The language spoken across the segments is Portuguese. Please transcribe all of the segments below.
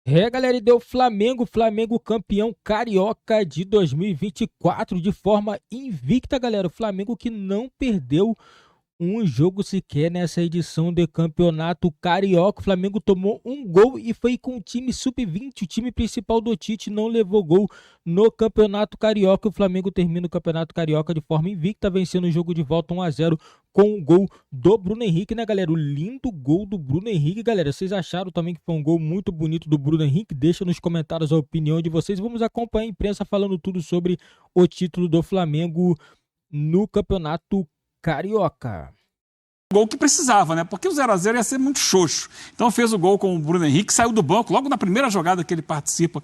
É, galera, e deu Flamengo campeão carioca de 2024 de forma invicta, galera. O Flamengo que não perdeu um jogo sequer nessa edição do Campeonato Carioca. O Flamengo tomou um gol e foi com o time sub-20. O time principal do Tite não levou gol no Campeonato Carioca. O Flamengo termina o Campeonato Carioca de forma invicta, vencendo o jogo de volta 1-0 com o gol do Bruno Henrique, né, galera? O lindo gol do Bruno Henrique, galera. Vocês acharam também que foi um gol muito bonito do Bruno Henrique? Deixa nos comentários a opinião de vocês. Vamos acompanhar a imprensa falando tudo sobre o título do Flamengo no Campeonato Carioca. Gol que precisava, né? Porque o 0-0 ia ser muito xoxo. Então fez o gol com o Bruno Henrique, saiu do banco, logo na primeira jogada que ele participa,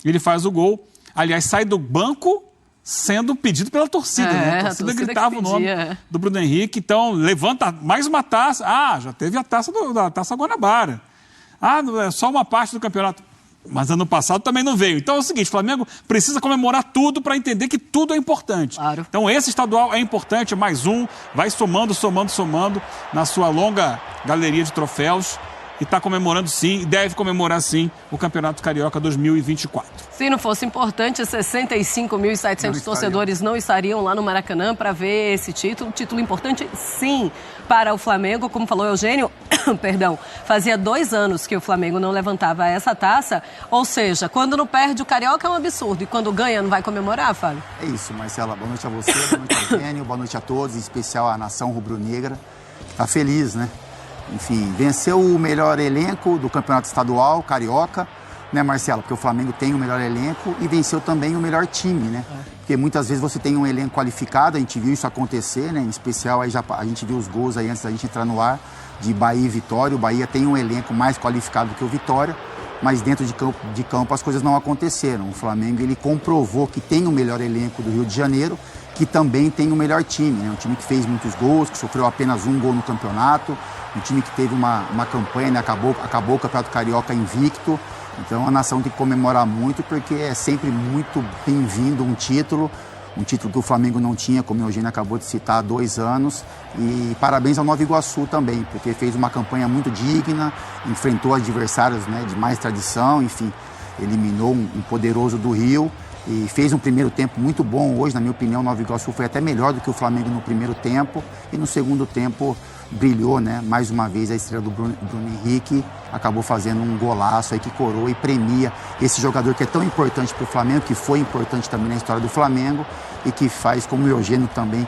ele faz o gol. Aliás, sai do banco sendo pedido pela torcida, né? A torcida gritava o nome do Bruno Henrique. Então, levanta mais uma taça. Ah, já teve a taça da Taça Guanabara. Ah, é só uma parte do campeonato. Mas ano passado também não veio. Então é o seguinte, o Flamengo precisa comemorar tudo para entender que tudo é importante. Claro. Então esse estadual é importante, mais um, vai somando na sua longa galeria de troféus. E está comemorando sim, e deve comemorar sim, o Campeonato Carioca 2024. Se não fosse importante, 65.700 torcedores não estariam lá no Maracanã para ver esse título. Título importante, sim, para o Flamengo. Como falou Eugênio, perdão, fazia 2 anos que o Flamengo não levantava essa taça. Ou seja, quando não perde o Carioca é um absurdo. E quando ganha, não vai comemorar, Fábio? É isso, Marcela. Boa noite a você, boa noite a Eugênio, boa noite a todos, em especial a nação rubro-negra. Está feliz, né? Enfim, venceu o melhor elenco do campeonato estadual, carioca, né, Marcelo? Porque o Flamengo tem o melhor elenco e venceu também o melhor time, né? Porque muitas vezes você tem um elenco qualificado, a gente viu isso acontecer, né? Em especial, aí a gente viu os gols aí antes da gente entrar no ar, de Bahia e Vitória. O Bahia tem um elenco mais qualificado que o Vitória, mas dentro de campo as coisas não aconteceram. O Flamengo, ele comprovou que tem o melhor elenco do Rio de Janeiro, que também tem o melhor time, né? Um time que fez muitos gols, que sofreu apenas um gol no campeonato, um time que teve uma campanha, né? Acabou o Campeonato Carioca invicto. Então a nação tem que comemorar muito, porque é sempre muito bem-vindo um título que o Flamengo não tinha, como o Eugênio acabou de citar, há 2 anos. E parabéns ao Nova Iguaçu também, porque fez uma campanha muito digna, enfrentou adversários, né, de mais tradição, enfim, eliminou um poderoso do Rio. E fez um primeiro tempo muito bom hoje, na minha opinião. O Nova Iguaçu foi até melhor do que o Flamengo no primeiro tempo. E no segundo tempo brilhou, né? Mais uma vez a estrela do Bruno Henrique acabou fazendo um golaço aí que coroa e premia esse jogador que é tão importante para o Flamengo, que foi importante também na história do Flamengo e que faz, como o Eugênio também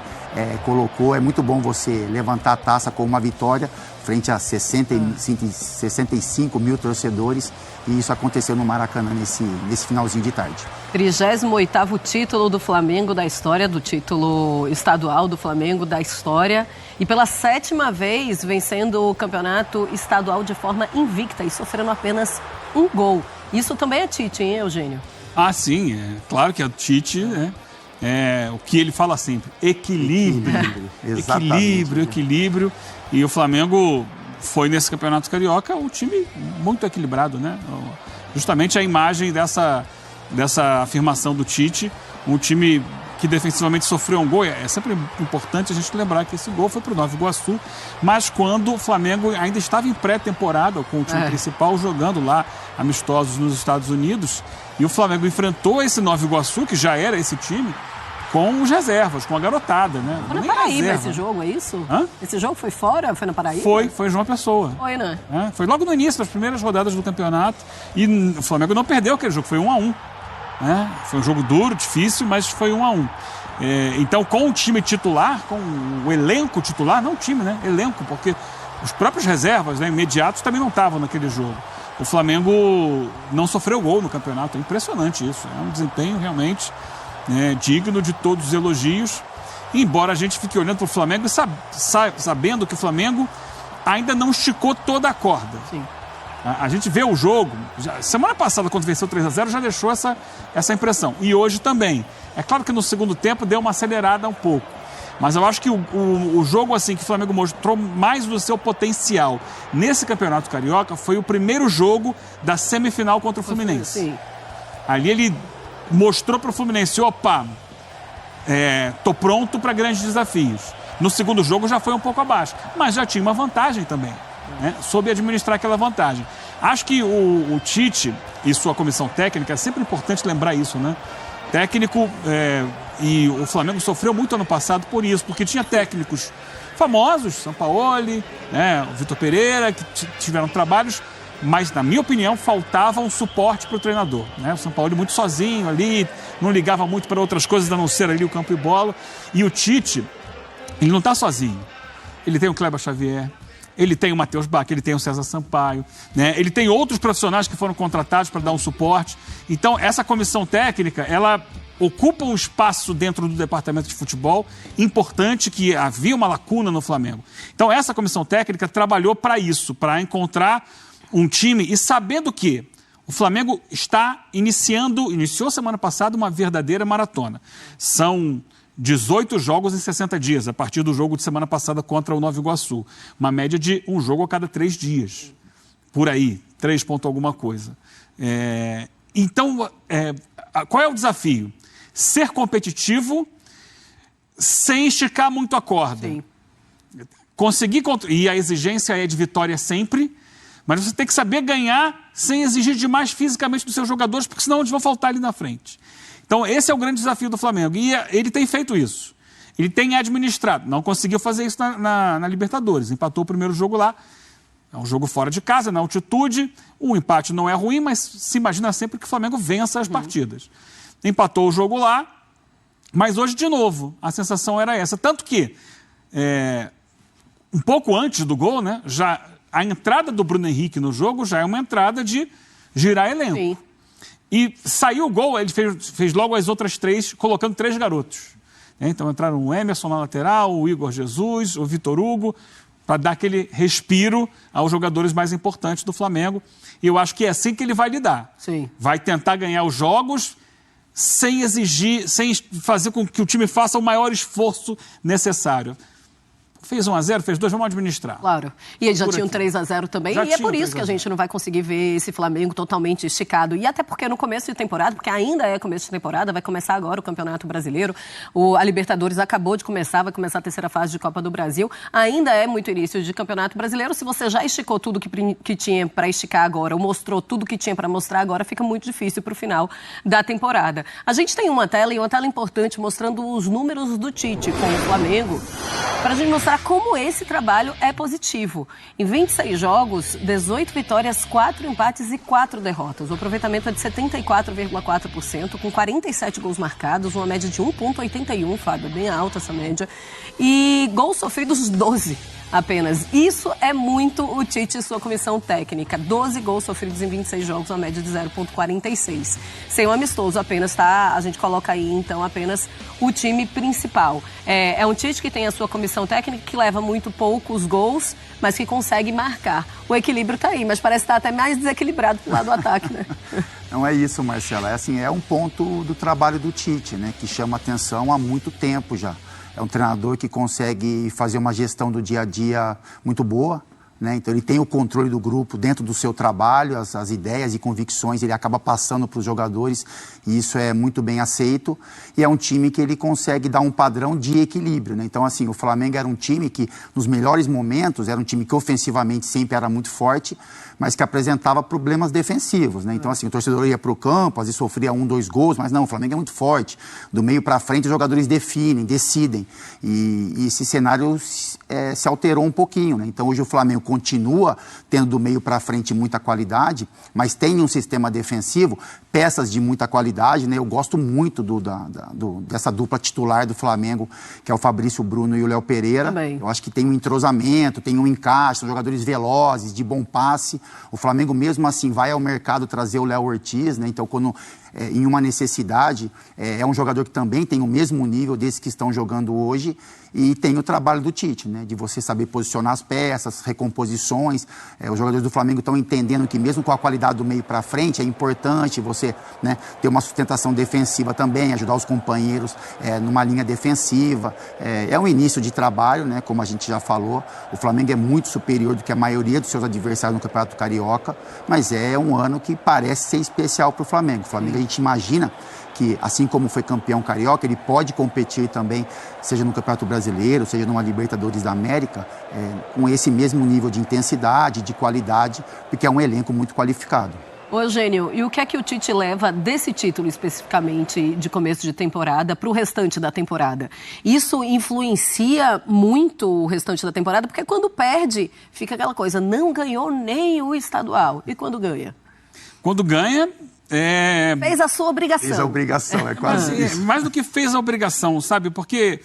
colocou, é muito bom você levantar a taça com uma vitória frente a 65 mil torcedores, e isso aconteceu no Maracanã nesse finalzinho de tarde. 38º título do Flamengo da história, do título estadual do Flamengo da história, e pela 7ª vez vencendo o campeonato estadual de forma invicta e sofrendo apenas um gol. Isso também é Tite, hein, Eugênio? Ah, sim, claro que é o Tite, né? O que ele fala sempre, equilíbrio. Equilíbrio. E o Flamengo foi nesse Campeonato Carioca um time muito equilibrado, né? Justamente a imagem dessa afirmação do Tite, um time que defensivamente sofreu um gol. É sempre importante a gente lembrar que esse gol foi para o Nova Iguaçu, mas quando o Flamengo ainda estava em pré-temporada com o time principal jogando lá amistosos nos Estados Unidos, e o Flamengo enfrentou esse Nova Iguaçu, que já era esse time, com os reservas, com a garotada, né? Foi na Paraíba esse jogo, é isso? Hã? Esse jogo foi fora? Foi na Paraíba? Foi João Pessoa. Foi, né? Foi logo no início das primeiras rodadas do campeonato, e o Flamengo não perdeu aquele jogo, foi 1-1. Foi um jogo duro, difícil, mas foi 1-1. Então, com o time titular, com o elenco titular, não o time, né? Elenco, porque os próprios reservas, né, imediatos também não estavam naquele jogo. O Flamengo não sofreu gol no campeonato, é impressionante isso. É um desempenho realmente digno de todos os elogios. Embora a gente fique olhando para o Flamengo e sabendo que o Flamengo ainda não esticou toda a corda. Sim. A gente vê o jogo, semana passada quando venceu 3-0 já deixou essa impressão, e hoje também. É claro que no segundo tempo deu uma acelerada um pouco, mas eu acho que o jogo assim que o Flamengo mostrou mais do seu potencial nesse Campeonato Carioca foi o primeiro jogo da semifinal contra o Fluminense. Sim. Ali ele mostrou para o Fluminense, opa, tô pronto para grandes desafios. No segundo jogo já foi um pouco abaixo, mas já tinha uma vantagem também. Soube administrar aquela vantagem. Acho que o Tite e sua comissão técnica, é sempre importante lembrar isso, né? Técnico, e o Flamengo sofreu muito ano passado por isso, porque tinha técnicos famosos, Sampaoli, né, o Vitor Pereira, que tiveram trabalhos, mas, na minha opinião, faltava um suporte para o treinador, né? O Sampaoli muito sozinho ali, não ligava muito para outras coisas, a não ser ali o campo e bola. E o Tite, ele não está sozinho. Ele tem o Kleber Xavier, ele tem o Matheus Bach, ele tem o César Sampaio, né? Ele tem outros profissionais que foram contratados para dar um suporte. Então, essa comissão técnica, ela ocupa um espaço dentro do departamento de futebol importante, que havia uma lacuna no Flamengo. Então, essa comissão técnica trabalhou para isso, para encontrar um time, e sabendo que o Flamengo iniciou semana passada uma verdadeira maratona. São 18 jogos em 60 dias, a partir do jogo de semana passada contra o Nova Iguaçu. Uma média de um jogo a cada 3 dias. Por aí, 3 ponto alguma coisa. Então, qual é o desafio? Ser competitivo sem esticar muito a corda. Sim. Conseguir... E a exigência é de vitória sempre, mas você tem que saber ganhar sem exigir demais fisicamente dos seus jogadores, porque senão eles vão faltar ali na frente. Então, esse é o grande desafio do Flamengo. E ele tem feito isso. Ele tem administrado. Não conseguiu fazer isso na Libertadores. Empatou o primeiro jogo lá. É um jogo fora de casa, na altitude. O empate não é ruim, mas se imagina sempre que o Flamengo vença as partidas. Empatou o jogo lá, mas hoje, de novo, a sensação era essa. Tanto que, um pouco antes do gol, né, a entrada do Bruno Henrique no jogo já é uma entrada de girar elenco. Sim. E saiu o gol, ele fez logo as outras 3, colocando 3 garotos. Então entraram o Emerson na lateral, o Igor Jesus, o Vitor Hugo, para dar aquele respiro aos jogadores mais importantes do Flamengo. E eu acho que é assim que ele vai lidar. Sim. Vai tentar ganhar os jogos sem exigir, sem fazer com que o time faça o maior esforço necessário. Fez 1-0, fez 2, vamos administrar. Claro. E eles já Por tinham aqui. 3-0 também, Já e é por tinham isso que a 3-0. gente não vai conseguir ver esse Flamengo totalmente esticado. E até porque no começo de temporada, porque ainda é começo de temporada, vai começar agora o Campeonato Brasileiro, a Libertadores acabou de começar, vai começar a terceira fase de Copa do Brasil, ainda é muito início de Campeonato Brasileiro. Se você já esticou tudo que tinha para esticar agora, ou mostrou tudo que tinha para mostrar agora, fica muito difícil para o final da temporada. A gente tem uma tela, e uma tela importante, mostrando os números do Tite com o Flamengo, para a gente mostrar como esse trabalho é positivo. Em 26 jogos, 18 vitórias, 4 empates e 4 derrotas. O aproveitamento é de 74,4%, com 47 gols marcados, uma média de 1,81, Fábio, bem alta essa média. E gols sofridos, 12 apenas. Isso é muito o Tite e sua comissão técnica. 12 gols sofridos em 26 jogos, uma média de 0,46. Sem um amistoso apenas, tá? A gente coloca aí, então, apenas o time principal. É um Tite que tem a sua comissão técnica, que leva muito poucos gols, mas que consegue marcar. O equilíbrio tá aí, mas parece estar até mais desequilibrado pro lado do ataque, né? Não é isso, Marcela. É um ponto do trabalho do Tite, né? Que chama atenção há muito tempo já. É um treinador que consegue fazer uma gestão do dia a dia muito boa, né? Então ele tem o controle do grupo dentro do seu trabalho, as ideias e convicções ele acaba passando para os jogadores, e isso é muito bem aceito. E é um time que ele consegue dar um padrão de equilíbrio, né? Então, assim, o Flamengo era um time que, nos melhores momentos, era um time que ofensivamente sempre era muito forte, mas que apresentava problemas defensivos, né? Então, assim, o torcedor ia para o campo, às vezes sofria 1, 2 gols, mas não, o Flamengo é muito forte. Do meio para frente, os jogadores definem, decidem. E esse cenário se alterou um pouquinho, né? Então, hoje o Flamengo continua tendo do meio para frente muita qualidade, mas tem um sistema defensivo, peças de muita qualidade, né? Eu gosto muito dessa dupla titular do Flamengo, que é o Fabrício Bruno e o Léo Pereira. Também. Eu acho que tem um entrosamento, tem um encaixe, são jogadores velozes, de bom passe. O Flamengo, mesmo assim, vai ao mercado trazer o Léo Ortiz, né? Então, quando em uma necessidade, é um jogador que também tem o mesmo nível desses que estão jogando hoje, e tem o trabalho do Tite, né? De você saber posicionar as peças, recomposições. Os jogadores do Flamengo estão entendendo que mesmo com a qualidade do meio para frente, é importante você, né, ter uma sustentação defensiva também, ajudar os companheiros numa linha defensiva. É um início de trabalho, né? Como a gente já falou, o Flamengo é muito superior do que a maioria dos seus adversários no Campeonato Carioca, mas é um ano que parece ser especial para o Flamengo. O Flamengo a gente imagina que, assim como foi campeão carioca, ele pode competir também, seja no Campeonato Brasileiro, seja numa Libertadores da América, com esse mesmo nível de intensidade, de qualidade, porque é um elenco muito qualificado. Ô, Eugênio, e o que é que o Tite leva desse título especificamente de começo de temporada para o restante da temporada? Isso influencia muito o restante da temporada, porque quando perde, fica aquela coisa, não ganhou nem o estadual. E quando ganha? Quando ganha, fez a sua obrigação. Fez a obrigação, é quase isso. Mais do que fez a obrigação, sabe? Porque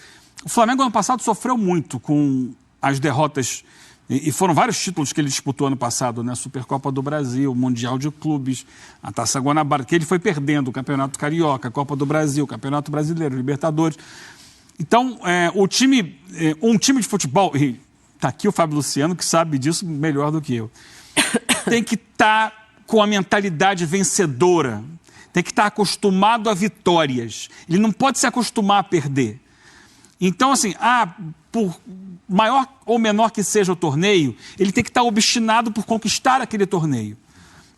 o Flamengo ano passado sofreu muito com as derrotas. E foram vários títulos que ele disputou ano passado, né? Supercopa do Brasil, Mundial de Clubes, a Taça Guanabara, que ele foi perdendo, o Campeonato Carioca, a Copa do Brasil, Campeonato Brasileiro, Libertadores. Então, um time de futebol, e tá aqui o Fábio Luciano, que sabe disso melhor do que eu, tem que estar com a mentalidade vencedora, tem que estar acostumado a vitórias. Ele não pode se acostumar a perder. Então, assim, por maior ou menor que seja o torneio, ele tem que estar obstinado por conquistar aquele torneio.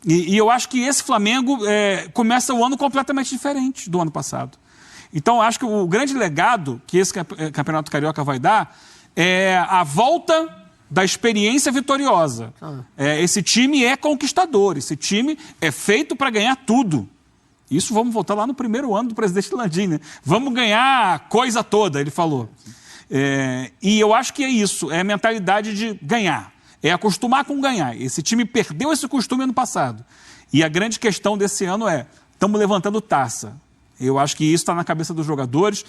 E eu acho que esse Flamengo começa o ano completamente diferente do ano passado. Então, eu acho que o grande legado que esse Campeonato Carioca vai dar é a volta da experiência vitoriosa. Esse time é conquistador, esse time é feito para ganhar tudo. Isso vamos voltar lá no primeiro ano do presidente Landim, né? Vamos ganhar a coisa toda, ele falou. E eu acho que é isso, é a mentalidade de ganhar, é acostumar com ganhar. Esse time perdeu esse costume ano passado. E a grande questão desse ano estamos levantando taça. Eu acho que isso está na cabeça dos jogadores.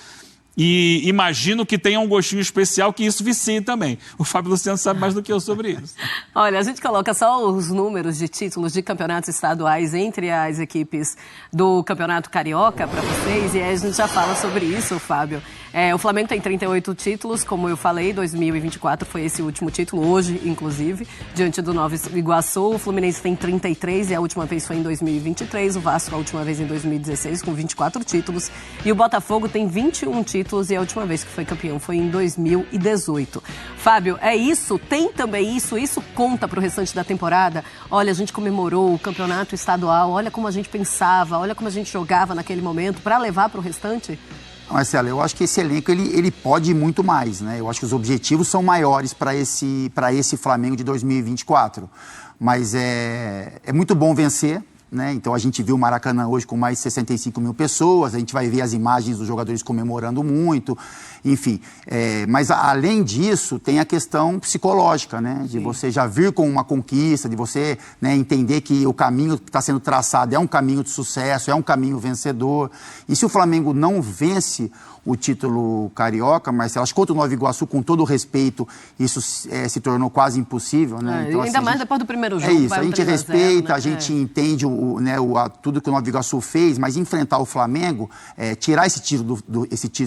E imagino que tenha um gostinho especial que isso vicie também. O Fábio Luciano sabe mais do que eu sobre isso. Olha, a gente coloca só os números de títulos de campeonatos estaduais entre as equipes do Campeonato Carioca para vocês, e aí a gente já fala sobre isso, Fábio. O Flamengo tem 38 títulos, como eu falei, 2024 foi esse último título, hoje, inclusive, diante do Nova Iguaçu. O Fluminense tem 33 e a última vez foi em 2023, o Vasco a última vez em 2016 com 24 títulos, e o Botafogo tem 21 títulos e a última vez que foi campeão foi em 2018. Fábio, é isso? Tem também isso? Isso conta para o restante da temporada? Olha, a gente comemorou o campeonato estadual, olha como a gente pensava, olha como a gente jogava naquele momento para levar para o restante? Marcelo, eu acho que esse elenco ele pode ir muito mais, né? Eu acho que os objetivos são maiores para esse Flamengo de 2024. Mas é muito bom vencer, né? Então a gente viu o Maracanã hoje com mais de 65 mil pessoas, a gente vai ver as imagens dos jogadores comemorando muito, enfim. Mas além disso, tem a questão psicológica, né? De você já vir com uma conquista, de você, né, entender que o caminho que está sendo traçado é um caminho de sucesso, é um caminho vencedor. E se o Flamengo não vence o título carioca, Marcelo, acho que contra o Nova Iguaçu, com todo o respeito, isso se tornou quase impossível, né? Então, ainda mais depois do primeiro jogo. É isso, a gente respeita, 0, né? a gente entende tudo que o Nova Iguaçu fez, mas enfrentar o Flamengo, tirar esse título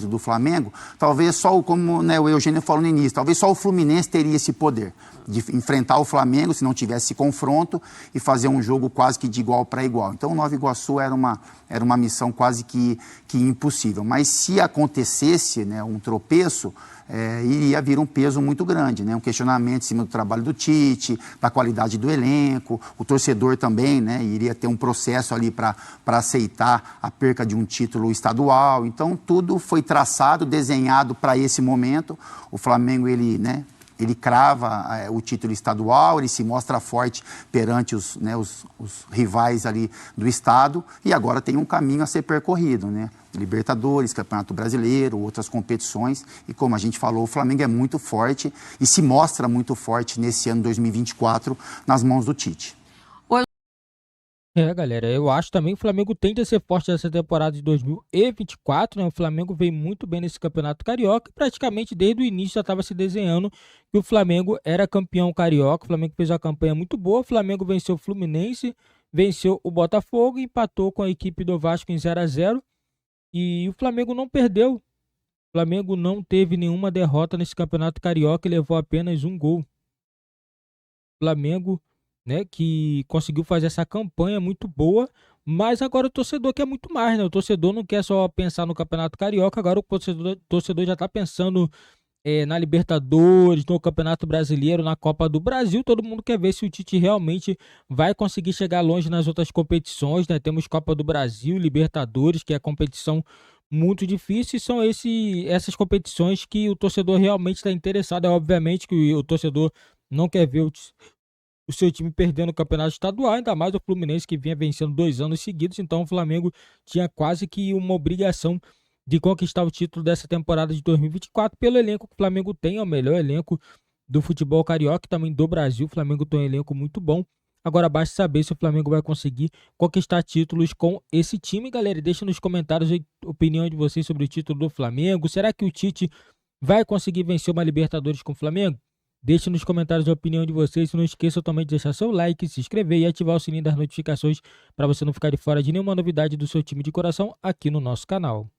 do Flamengo, talvez só, como, né, o Eugênio falou no início, talvez só o Fluminense teria esse poder de enfrentar o Flamengo, se não tivesse esse confronto, e fazer um jogo quase que de igual para igual. Então o Nova Iguaçu era uma missão quase que impossível. Mas se acontecesse, né, um tropeço, iria vir um peso muito grande, né? Um questionamento em cima do trabalho do Tite, da qualidade do elenco, o torcedor também, né, iria ter um processo ali para aceitar a perca de um título estadual. Então tudo foi traçado, desenhado para esse momento. O Flamengo, ele crava o título estadual, ele se mostra forte perante os rivais ali do estado, e agora tem um caminho a ser percorrido, né? Libertadores, Campeonato Brasileiro, outras competições, e como a gente falou, o Flamengo é muito forte e se mostra muito forte nesse ano 2024 nas mãos do Tite. Galera, eu acho também que o Flamengo tende a ser forte nessa temporada de 2024, né? O Flamengo veio muito bem nesse Campeonato Carioca e praticamente desde o início já estava se desenhando que o Flamengo era campeão carioca. O Flamengo fez uma campanha muito boa, o Flamengo venceu o Fluminense, venceu o Botafogo e empatou com a equipe do Vasco em 0-0. E o Flamengo não perdeu. O Flamengo não teve nenhuma derrota nesse Campeonato Carioca e levou apenas um gol. O Flamengo, né, que conseguiu fazer essa campanha muito boa, mas agora o torcedor quer muito mais, né? O torcedor não quer só pensar no Campeonato Carioca, agora o torcedor já está pensando na Libertadores, no Campeonato Brasileiro, na Copa do Brasil. Todo mundo quer ver se o Tite realmente vai conseguir chegar longe nas outras competições, né? Temos Copa do Brasil, Libertadores, que é competição muito difícil, e são essas competições que o torcedor realmente está interessado. É obviamente que o torcedor não quer ver o seu time perdendo o campeonato estadual, ainda mais o Fluminense, que vinha vencendo 2 anos seguidos. Então o Flamengo tinha quase que uma obrigação de conquistar o título dessa temporada de 2024 pelo elenco que o Flamengo tem. É o melhor elenco do futebol carioca e também do Brasil. O Flamengo tem um elenco muito bom. Agora basta saber se o Flamengo vai conseguir conquistar títulos com esse time, galera. E deixa nos comentários a opinião de vocês sobre o título do Flamengo. Será que o Tite vai conseguir vencer uma Libertadores com o Flamengo? Deixe nos comentários a opinião de vocês. Não esqueça também de deixar seu like, se inscrever e ativar o sininho das notificações para você não ficar de fora de nenhuma novidade do seu time de coração aqui no nosso canal.